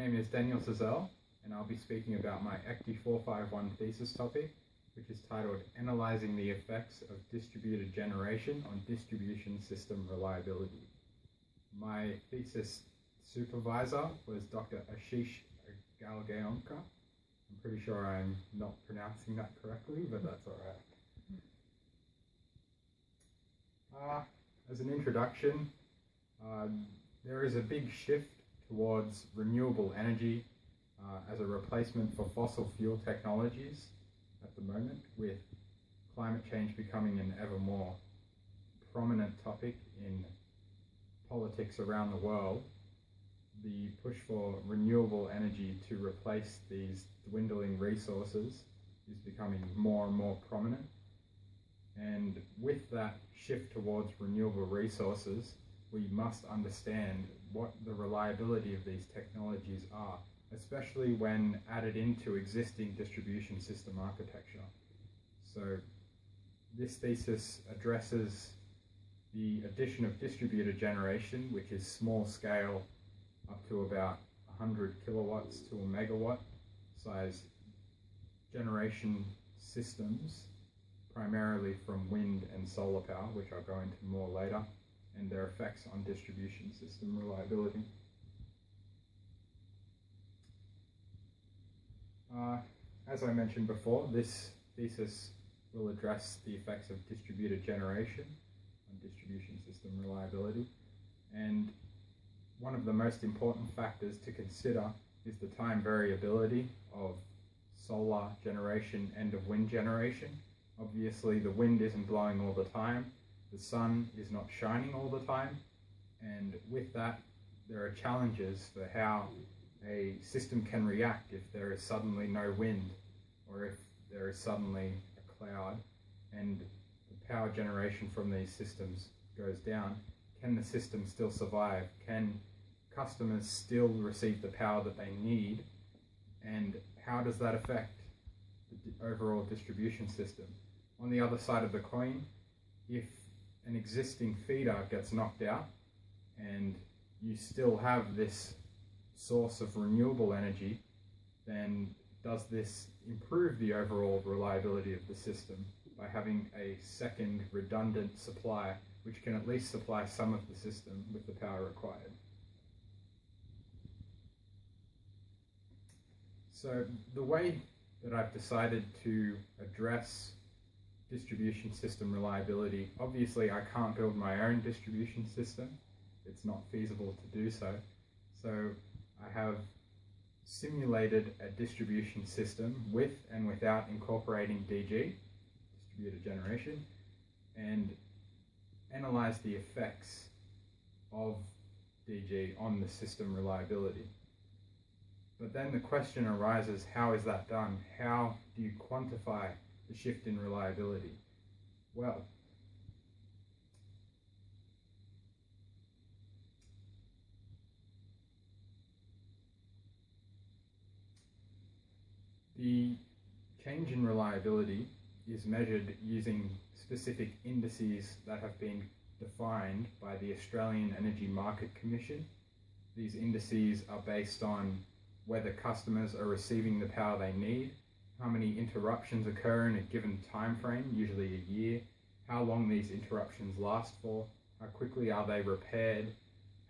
name is Daniel Cizerle, and I'll be speaking about my ECTE451 thesis topic, which is titled Analyzing the Effects of Distributed Generation on Distribution System Reliability. My thesis supervisor was Dr. Ashish Galgaonkar. I'm pretty sure I'm not pronouncing that correctly, but that's all right. As an introduction, there is a big shift towards renewable energy as a replacement for fossil fuel technologies at the moment, with climate change becoming an ever more prominent topic in politics around the world. The push for renewable energy to replace these dwindling resources is becoming more and more prominent. And with that shift towards renewable resources, we must understand what the reliability of these technologies are, especially when added into existing distribution system architecture. So this thesis addresses the addition of distributed generation, which is small scale up to about 100 kilowatts to a megawatt size generation systems, primarily from wind and solar power, which I'll go into more later, and their effects on distribution system reliability. As I mentioned before, this thesis will address the effects of distributed generation on distribution system reliability. And one of the most important factors to consider is the time variability of solar generation and of wind generation. Obviously, the wind isn't blowing all the time, the sun is not shining all the time, and with that, there are challenges for how a system can react if there is suddenly no wind, or if there is suddenly a cloud and the power generation from these systems goes down. Can the system still survive? Can customers still receive the power that they need? And how does that affect the overall distribution system? On the other side of the coin, if an existing feeder gets knocked out and you still have this source of renewable energy, then does this improve the overall reliability of the system by having a second redundant supply, which can at least supply some of the system with the power required? So the way that I've decided to address distribution system reliability, obviously I can't build my own distribution system. It's not feasible to do so. So I have simulated a distribution system with and without incorporating DG, distributed generation, and analyzed the effects of DG on the system reliability. But then the question arises, how is that done? How do you quantify the shift in reliability? Well, the change in reliability is measured using specific indices that have been defined by the Australian Energy Market Commission. These indices are based on whether customers are receiving the power they need, how many interruptions occur in a given time frame, usually a year, how long these interruptions last for, how quickly are they repaired,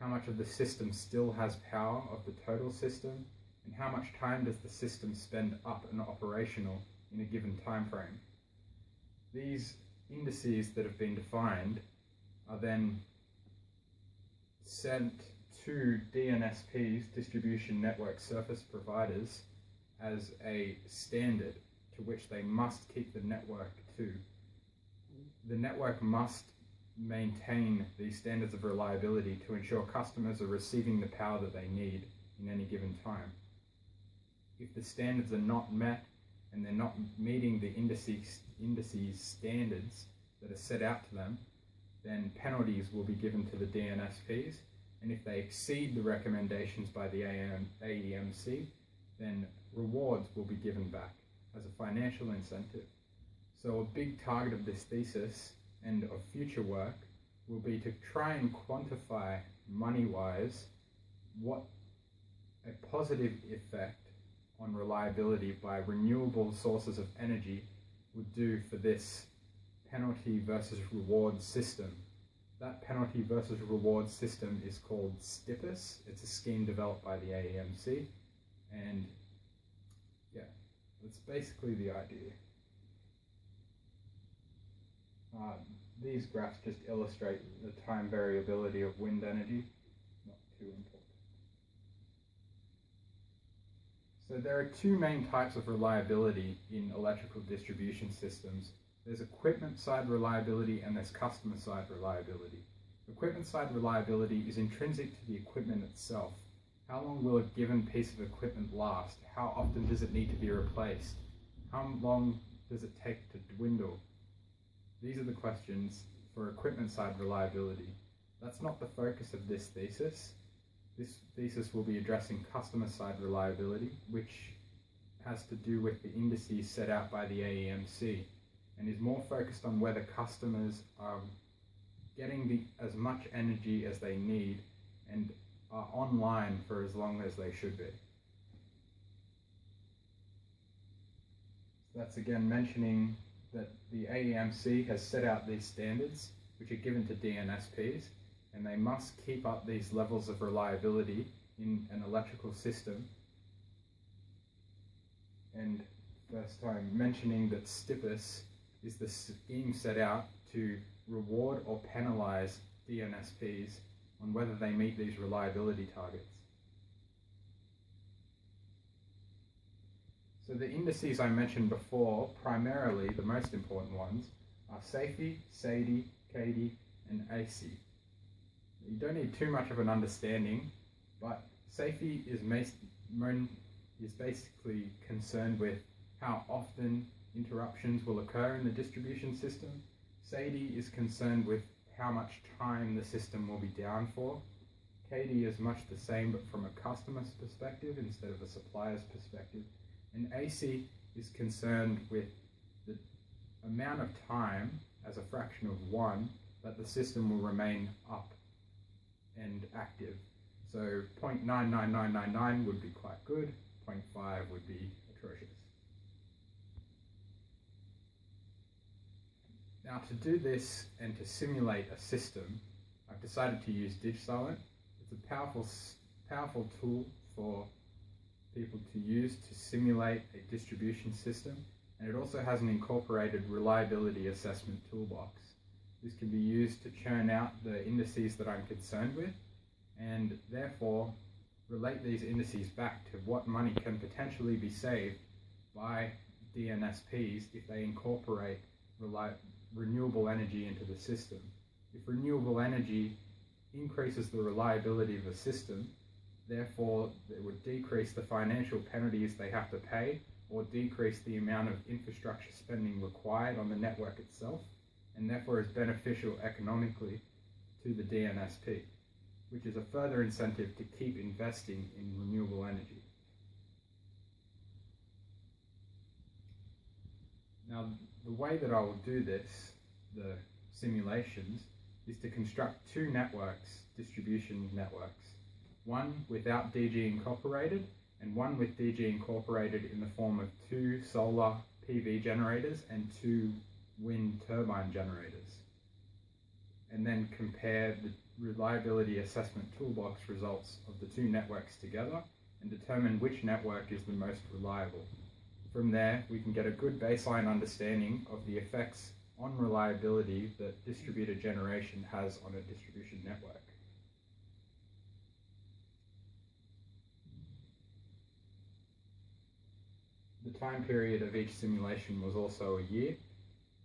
how much of the system still has power of the total system, and how much time does the system spend up and operational in a given time frame. These indices that have been defined are then sent to DNSPs, distribution network service providers, as a standard to which they must keep the network to. The network must maintain these standards of reliability to ensure customers are receiving the power that they need in any given time. If the standards are not met and they're not meeting the indices standards that are set out to them, then penalties will be given to the DNSPs, and if they exceed the recommendations by the AEMC, then rewards will be given back as a financial incentive. So a big target of this thesis and of future work will be to try and quantify money-wise what a positive effect on reliability by renewable sources of energy would do for this penalty versus reward system. That penalty versus reward system is called STABALISED. It's a scheme developed by the AEMC, and yeah, that's basically the idea. These graphs just illustrate the time variability of wind energy, not too important. So there are two main types of reliability in electrical distribution systems. There's equipment side reliability and there's customer side reliability. Equipment side reliability is intrinsic to the equipment itself. How long will a given piece of equipment last? How often does it need to be replaced? How long does it take to dwindle? These are the questions for equipment side reliability. That's not the focus of this thesis. This thesis will be addressing customer side reliability, which has to do with the indices set out by the AEMC, and is more focused on whether customers are getting as much energy as they need and are online for as long as they should be. So that's again mentioning that the AEMC has set out these standards, which are given to DNSPs, and they must keep up these levels of reliability in an electrical system. And first time mentioning that STABALISED is the scheme set out to reward or penalize DNSPs on whether they meet these reliability targets. So the indices I mentioned before, primarily the most important ones, are SAIFI, SAIDI, CAIDI, and ACE. You don't need too much of an understanding, but SAIFI is basically concerned with how often interruptions will occur in the distribution system. SAIDI is concerned with how much time the system will be down for. CAIDI is much the same, but from a customer's perspective instead of a supplier's perspective. And ACE is concerned with the amount of time as a fraction of 1 that the system will remain up and active. So 0.99999 would be quite good, 0.5 would be atrocious. Now to do this and to simulate a system, I've decided to use Cizerle. It's a powerful tool for people to use to simulate a distribution system, and it also has an incorporated reliability assessment toolbox. This can be used to churn out the indices that I'm concerned with, and therefore relate these indices back to what money can potentially be saved by DNSPs if they incorporate renewable energy into the system. If renewable energy increases the reliability of a system, therefore it would decrease the financial penalties they have to pay or decrease the amount of infrastructure spending required on the network itself, and therefore is beneficial economically to the DNSP, which is a further incentive to keep investing in renewable energy. Now, the way that I will do this, the simulations, is to construct two networks, distribution networks. One without DG incorporated, and one with DG incorporated in the form of 2 solar PV generators and 2 wind turbine generators. And then compare the reliability assessment toolbox results of the 2 networks together and determine which network is the most reliable. From there, we can get a good baseline understanding of the effects on reliability that distributed generation has on a distribution network. The time period of each simulation was also a year,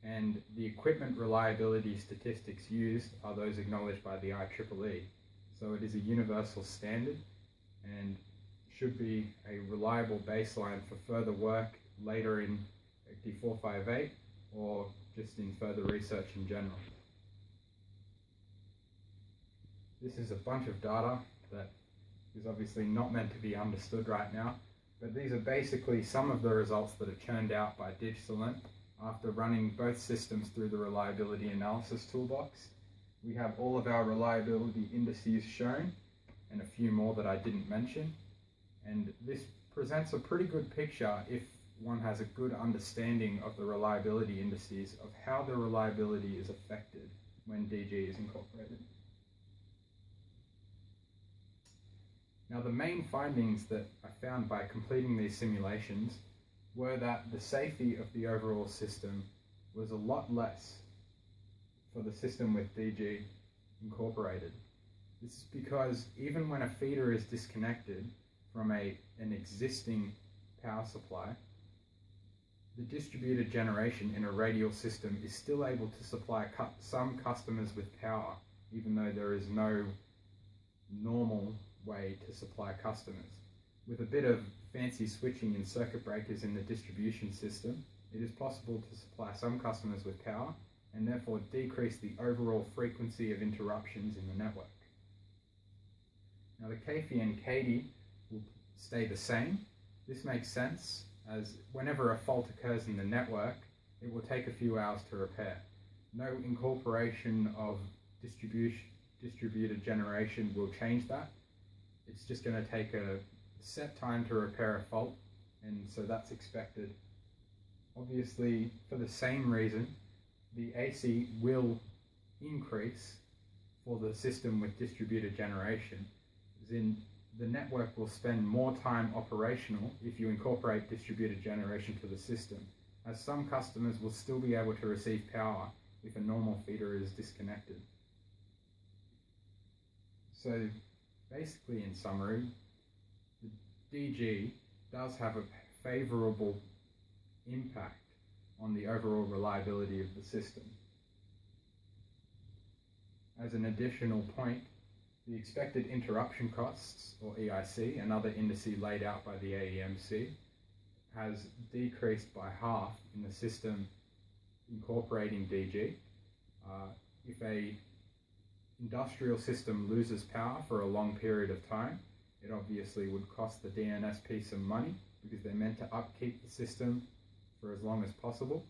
and the equipment reliability statistics used are those acknowledged by the IEEE. So it is a universal standard and should be a reliable baseline for further work later in ECTE451 or just in further research in general. This is a bunch of data that is obviously not meant to be understood right now, but these are basically some of the results that are churned out by Cizerle after running both systems through the reliability analysis toolbox. We have all of our reliability indices shown and a few more that I didn't mention. And this presents a pretty good picture if one has a good understanding of the reliability indices of how the reliability is affected when DG is incorporated. Now, the main findings that I found by completing these simulations were that the safety of the overall system was a lot less for the system with DG incorporated. This is because even when a feeder is disconnected from an existing power supply, the distributed generation in a radial system is still able to supply some customers with power, even though there is no normal way to supply customers. With a bit of fancy switching in circuit breakers in the distribution system, it is possible to supply some customers with power and therefore decrease the overall frequency of interruptions in the network. Now, the KFI and KD will stay the same. This makes sense, as whenever a fault occurs in the network, it will take a few hours to repair. No incorporation of distributed generation will change that. It's just going to take a set time to repair a fault, and so that's expected. Obviously, for the same reason, the AC will increase for the system with distributed generation, as in the network will spend more time operational if you incorporate distributed generation to the system, as some customers will still be able to receive power if a normal feeder is disconnected. So basically, in summary, the DG does have a favorable impact on the overall reliability of the system. As an additional point, the expected interruption costs, or EIC, another indice laid out by the AEMC, has decreased by half in the system incorporating DG. If a industrial system loses power for a long period of time, it obviously would cost the DNSP some money because they're meant to upkeep the system for as long as possible.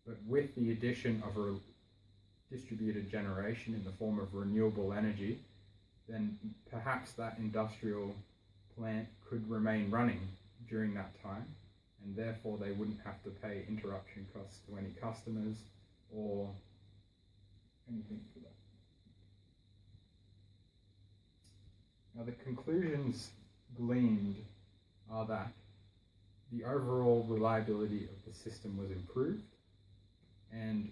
But with the addition of a distributed generation in the form of renewable energy, then perhaps that industrial plant could remain running during that time, and therefore they wouldn't have to pay interruption costs to any customers or anything for that. Now, the conclusions gleaned are that the overall reliability of the system was improved, and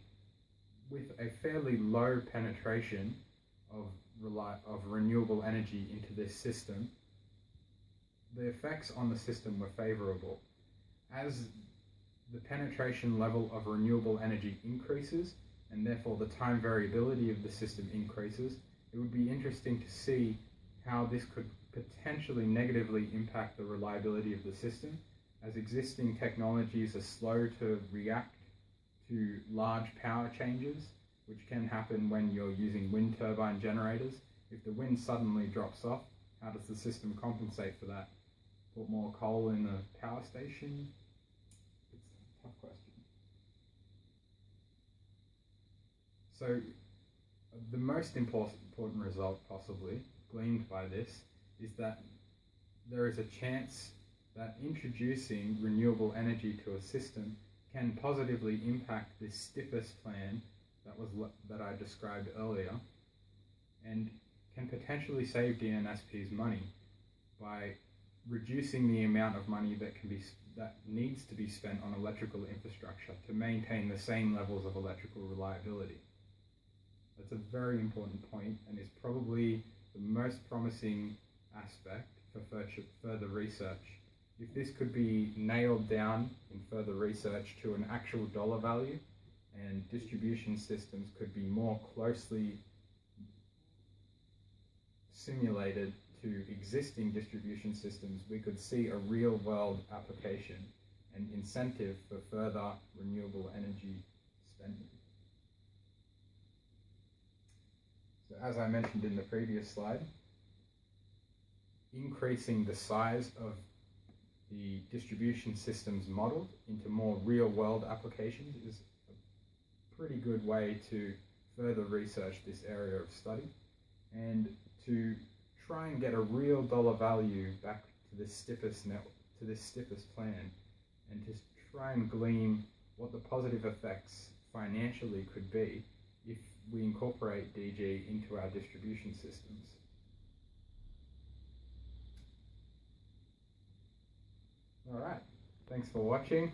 with a fairly low penetration of renewable energy into this system, the effects on the system were favorable. As the penetration level of renewable energy increases, and therefore the time variability of the system increases, it would be interesting to see how this could potentially negatively impact the reliability of the system, as existing technologies are slow to react to large power changes, which can happen when you're using wind turbine generators. If the wind suddenly drops off, how does the system compensate for that? Put more coal in the power station? It's a tough question. So the most important result possibly gleaned by this is that there is a chance that introducing renewable energy to a system can positively impact this stiffest plan that I described earlier, and can potentially save DNSPs money by reducing the amount of money that needs to be spent on electrical infrastructure to maintain the same levels of electrical reliability. That's a very important point, and is probably the most promising aspect for further research. If this could be nailed down in further research to an actual dollar value, and distribution systems could be more closely simulated to existing distribution systems, we could see a real-world application and incentive for further renewable energy spending. So as I mentioned in the previous slide, increasing the size of the distribution systems modeled into more real-world applications is a pretty good way to further research this area of study and to try and get a real dollar value back to this stiffest plan, and just try and glean what the positive effects financially could be if we incorporate DG into our distribution systems. All right, thanks for watching.